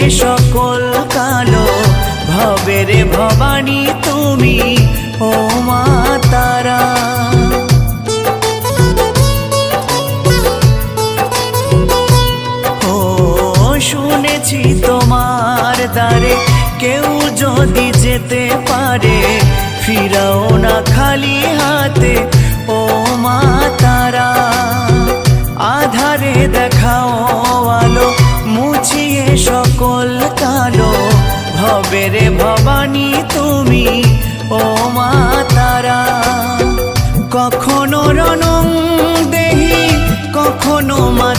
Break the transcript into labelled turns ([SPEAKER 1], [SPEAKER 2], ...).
[SPEAKER 1] সকল কালো ভবের ভবানী তুমি ও মা তারা। ও শুনেছি তোমার দ্বারে কেউ যদি যেতে পারে ফিরাও না খালি হাতে ও মা তারা। আধারে দেখাও আলো মুছিয়ে সকল কালো ভবের ভবানী তুমি ও মা তারা। কখনো রণং দেহি কখনো মা